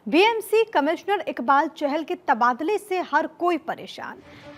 BMC commissioner Iqbal चहल के तबादले से हर कोई परेशान।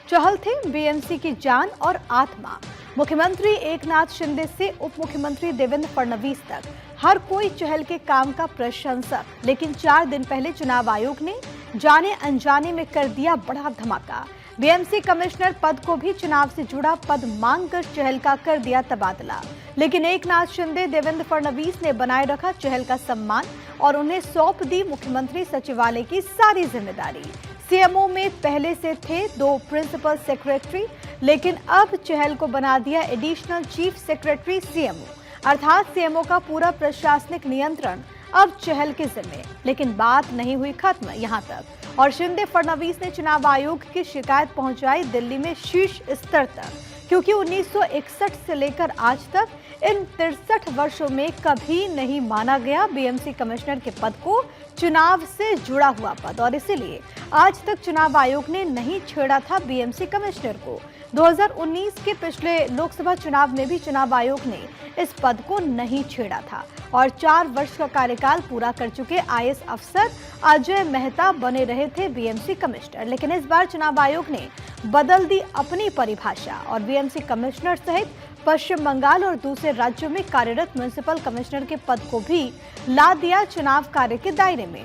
चहल थे बीएमसी की जान और आत्मा। मुख्यमंत्री एकनाथ शिंदे से उप मुख्यमंत्री देवेंद्र फडणवीस तक हर कोई चहल के काम का प्रशंसक, लेकिन 4 दिन पहले चुनाव आयोग ने जाने अनजाने में कर दिया बड़ा धमाका। बीएमसी कमिश्नर पद को भी चुनाव से जुड़ा पद मांगकर चहल का कर दिया तबादला, लेकिन एकनाथ शिंदे देवेंद्र फडणवीस ने बनाए रखा चहल का सम्मान और उन्हें सौंप दी मुख्यमंत्री सचिवालय की सारी जिम्मेदारी। सीएमओ में पहले से थे 2 प्रिंसिपल सेक्रेटरी, लेकिन अब चहल को बना दिया एडिशनल चीफ सेक्रेटरी सीएमओ, अर्थात सीएमओ का पूरा प्रशासनिक नियंत्रण अब चहल के जिम्मे। लेकिन बात नहीं हुई खत्म यहां तक और शिंदे फडणवीस ने चुनाव आयोग की शिकायत पहुंचाई दिल्ली में शीर्ष स्तर तक, क्योंकि 1961 से लेकर आज तक इन 63 वर्षों में कभी नहीं माना गया बीएमसी कमिश्नर के पद को चुनाव से जुड़ा हुआ पद, और इसीलिए आज तक चुनाव आयोग ने नहीं छेड़ा था बीएमसी कमिश्नर को। 2019 के पिछले लोकसभा चुनाव में भी चुनाव आयोग ने इस पद को नहीं छेड़ा था और 4 वर्ष का कार्यकाल पूरा कर चुके आईएएस अफसर अजय मेहता बने रहे थे बीएमसी कमिश्नर। लेकिन इस बार चुनाव आयोग ने बदल दी अपनी परिभाषा और बीएमसी कमिश्नर सहित पश्चिम बंगाल और दूसरे राज्यों में कार्यरत म्युनिसिपल कमिश्नर के पद को भी ला दिया चुनाव कार्य के दायरे में।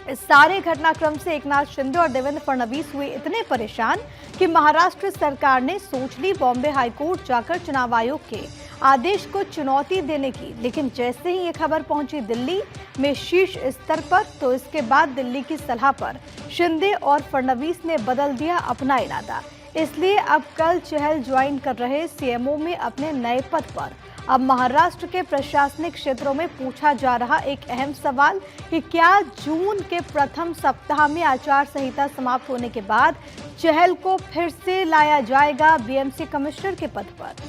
इस सारे घटनाक्रम से एकनाथ शिंदे और देवेंद्र फडणवीस हुए इतने परेशान कि महाराष्ट्र सरकार ने सोच ली बॉम्बे हाईकोर्ट जाकर चुनाव आयोग के आदेश को चुनौती देने की। लेकिन जैसे ही ये खबर पहुंची दिल्ली में शीर्ष स्तर पर, तो इसके बाद दिल्ली की सलाह पर शिंदे और फडणवीस ने बदल दिया अपना इरादा। इसलिए अब कल चहल ज्वाइन कर रहे सीएमओ में अपने नए पद पर। अब महाराष्ट्र के प्रशासनिक क्षेत्रों में पूछा जा रहा एक अहम सवाल कि क्या जून के प्रथम सप्ताह में आचार संहिता समाप्त होने के बाद चहल को फिर से लाया जाएगा बीएमसी कमिश्नर के पद पर।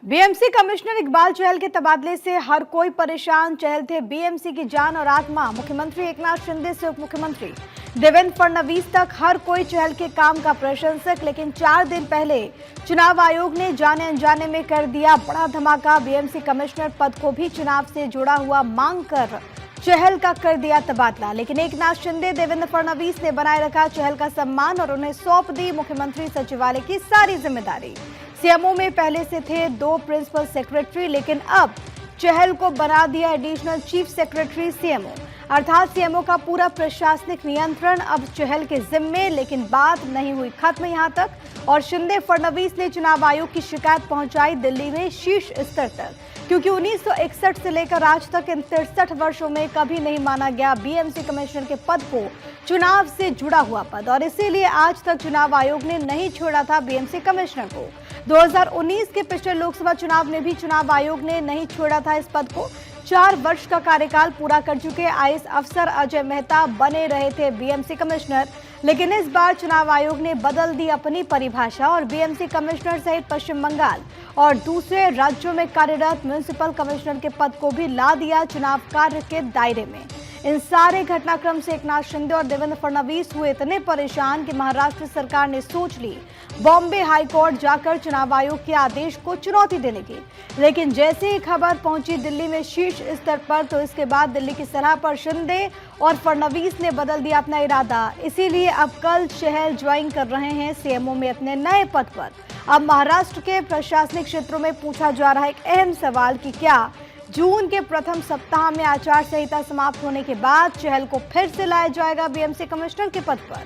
बीएमसी कमिश्नर इकबाल चहल के तबादले से हर कोई परेशान। चहल थे बीएमसी की जान और आत्मा। मुख्यमंत्री एकनाथ शिंदे से उप मुख्यमंत्री देवेंद्र फडणवीस तक हर कोई चहल के काम का प्रशंसक, लेकिन 4 दिन पहले चुनाव आयोग ने जाने अनजाने में कर दिया बड़ा धमाका। बीएमसी कमिश्नर पद को भी चुनाव से जुड़ा हुआ मांग कर चहल का कर दिया तबादला, लेकिन एकनाथ शिंदे देवेंद्र फडणवीस ने बनाए रखा चहल का सम्मान और उन्हें सौंप दी मुख्यमंत्री सचिवालय की सारी जिम्मेदारी। सीएमओ में पहले से थे 2 प्रिंसिपल सेक्रेटरी, लेकिन अब चहल को बना दिया एडिशनल चीफ सेक्रेटरी सीएमओ, अर्थात सीएमओ का पूरा प्रशासनिक नियंत्रण अब चहल के जिम्मे। लेकिन बात नहीं हुई खत्म यहां तक और शिंदे फडणवीस ने चुनाव आयोग की शिकायत पहुंचाई दिल्ली में शीर्ष स्तर तक, क्योंकि 1961 से लेकर आज तक इन 63 वर्षों में कभी नहीं माना गया बीएमसी कमिश्नर के पद को चुनाव से जुड़ा हुआ पद, और इसीलिए आज तक चुनाव आयोग ने नहीं छोड़ा था बीएमसी कमिश्नर को। 2019 के पिछले लोकसभा चुनाव में भी चुनाव आयोग ने नहीं छोड़ा था इस पद को। 4 वर्ष का कार्यकाल पूरा कर चुके आईएएस अफसर अजय मेहता बने रहे थे बीएमसी कमिश्नर, लेकिन इस बार चुनाव आयोग ने बदल दी अपनी परिभाषा और बीएमसी कमिश्नर सहित पश्चिम बंगाल और दूसरे राज्यों में कार्यरत म्युनिसिपल कमिश्नर के पद को भी ला दिया चुनाव कार्य के दायरे में। इन सारे घटनाक्रम से एकनाथ शिंदे और देवेंद्र फडणवीस हुए इतने परेशान कि महाराष्ट्र सरकार ने सोच ली बॉम्बे हाईकोर्ट जाकर चुनाव आयोग के आदेश को चुनौती देने की। लेकिन जैसे ही खबर पहुंची दिल्ली में शीर्ष स्तर पर, तो इसके बाद दिल्ली की सलाह पर शिंदे और फडणवीस ने बदल दिया अपना इरादा। इसीलिए अब कल शहर ज्वाइन कर रहे हैं सीएमओ में अपने नए पद पर। अब महाराष्ट्र के प्रशासनिक क्षेत्रों में पूछा जा रहा है एक अहम सवाल कि क्या जून के प्रथम सप्ताह में आचार संहिता समाप्त होने के बाद चहल को फिर से लाया जाएगा बीएमसी कमिश्नर के पद पर।